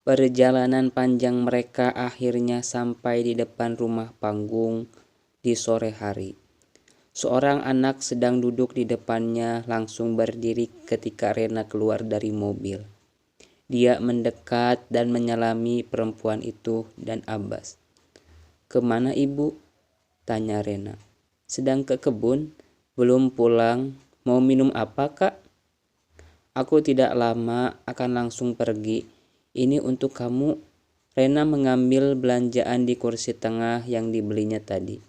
Perjalanan panjang mereka akhirnya sampai di depan rumah panggung di sore hari. Seorang anak sedang duduk di depannya langsung berdiri ketika Rena keluar dari mobil. Dia mendekat dan menyalami perempuan itu dan Abbas. "Kemana ibu?" tanya Rena. "Sedang ke kebun, belum pulang. Mau minum apa, Kak?" "Aku tidak lama, akan langsung pergi. Ini untuk kamu." Rena mengambil belanjaan di kursi tengah yang dibelinya tadi.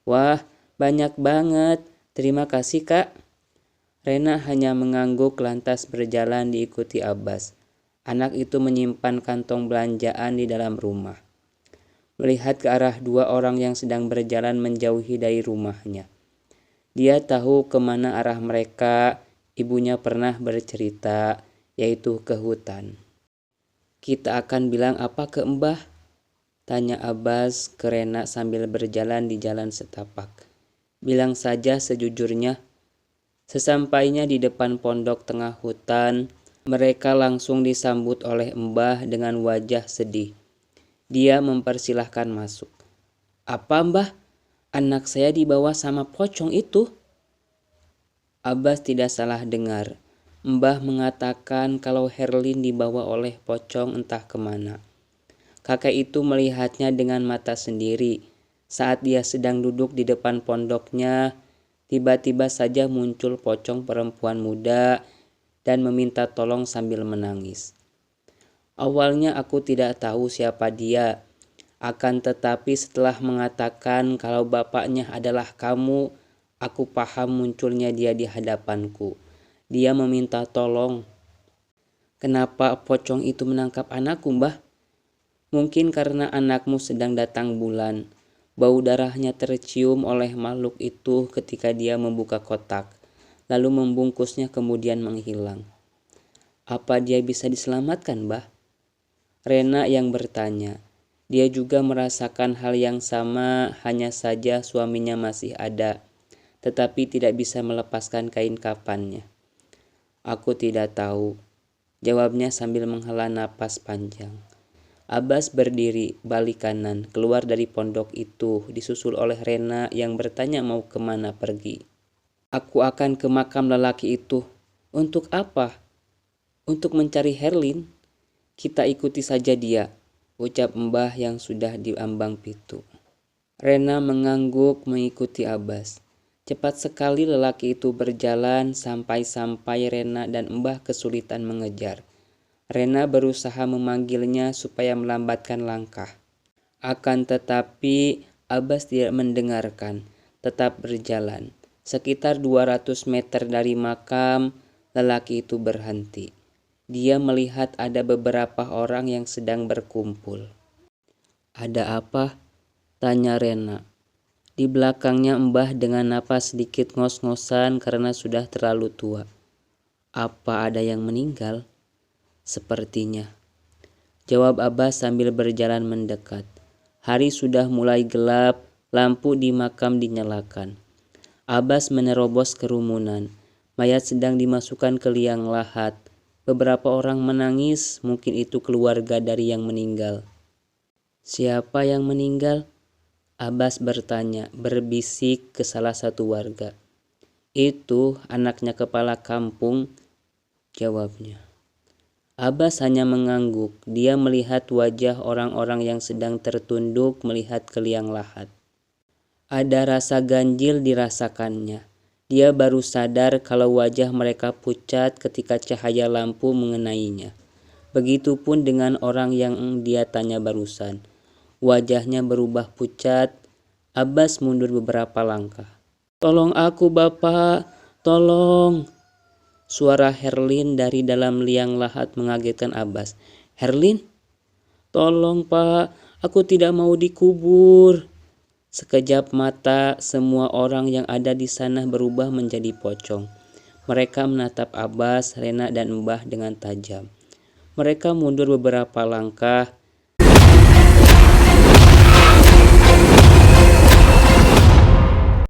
"Wah, banyak banget. Terima kasih, Kak." Rena hanya mengangguk lantas berjalan diikuti Abbas. Anak itu menyimpan kantong belanjaan di dalam rumah. Melihat ke arah dua orang yang sedang berjalan menjauhi dari rumahnya. Dia tahu kemana arah mereka. Ibunya pernah bercerita, yaitu ke hutan. "Kita akan bilang apa ke Mbah?" tanya Abbas ke Rena sambil berjalan di jalan setapak. "Bilang saja sejujurnya." Sesampainya di depan pondok tengah hutan, mereka langsung disambut oleh Mbah dengan wajah sedih. Dia mempersilahkan masuk. "Apa, Mbah? Anak saya dibawa sama pocong itu?" Abbas tidak salah dengar. Mbah mengatakan kalau Herlin dibawa oleh pocong entah kemana. Kakek itu melihatnya dengan mata sendiri. Saat dia sedang duduk di depan pondoknya, tiba-tiba saja muncul pocong perempuan muda dan meminta tolong sambil menangis. "Awalnya aku tidak tahu siapa dia. Akan tetapi setelah mengatakan kalau bapaknya adalah kamu, aku paham munculnya dia di hadapanku. Dia meminta tolong." "Kenapa pocong itu menangkap anakku, Mbah?" "Mungkin karena anakmu sedang datang bulan. Bau darahnya tercium oleh makhluk itu ketika dia membuka kotak, lalu membungkusnya kemudian menghilang." "Apa dia bisa diselamatkan, Mbah?" Rena yang bertanya. Dia juga merasakan hal yang sama, hanya saja suaminya masih ada, tetapi tidak bisa melepaskan kain kafannya. "Aku tidak tahu," jawabnya sambil menghela napas panjang. Abbas berdiri balik kanan keluar dari pondok itu disusul oleh Rena yang bertanya mau kemana pergi. "Aku akan ke makam lelaki itu." "Untuk apa?" "Untuk mencari Herlin. Kita ikuti saja dia," ucap Mbah yang sudah di ambang pintu. Rena mengangguk mengikuti Abbas. Cepat sekali lelaki itu berjalan sampai Rena dan Mbah kesulitan mengejar. Rena berusaha memanggilnya supaya melambatkan langkah. Akan tetapi Abbas tidak mendengarkan, tetap berjalan. Sekitar 200 meter dari makam, lelaki itu berhenti. Dia melihat ada beberapa orang yang sedang berkumpul. "Ada apa?" tanya Rena. Di belakangnya Mbah dengan napas sedikit ngos-ngosan karena sudah terlalu tua. "Apa ada yang meninggal?" "Sepertinya," jawab Abbas sambil berjalan mendekat. Hari sudah mulai gelap, lampu di makam dinyalakan. Abbas menerobos kerumunan. Mayat sedang dimasukkan ke liang lahat. Beberapa orang menangis, mungkin itu keluarga dari yang meninggal. "Siapa yang meninggal?" Abbas bertanya, berbisik ke salah satu warga. "Itu anaknya kepala kampung," jawabnya. Abbas hanya mengangguk. Dia melihat wajah orang-orang yang sedang tertunduk melihat ke liang lahat. Ada rasa ganjil dirasakannya. Dia baru sadar kalau wajah mereka pucat ketika cahaya lampu mengenainya. Begitupun dengan orang yang dia tanya barusan. Wajahnya berubah pucat. Abbas mundur beberapa langkah. "Tolong aku, Bapak, tolong!" Suara Herlin dari dalam liang lahat mengagetkan Abbas. "Herlin? Tolong, Pak, aku tidak mau dikubur." Sekejap mata semua orang yang ada di sana berubah menjadi pocong. Mereka menatap Abbas, Rena, dan Mbah dengan tajam. Mereka mundur beberapa langkah,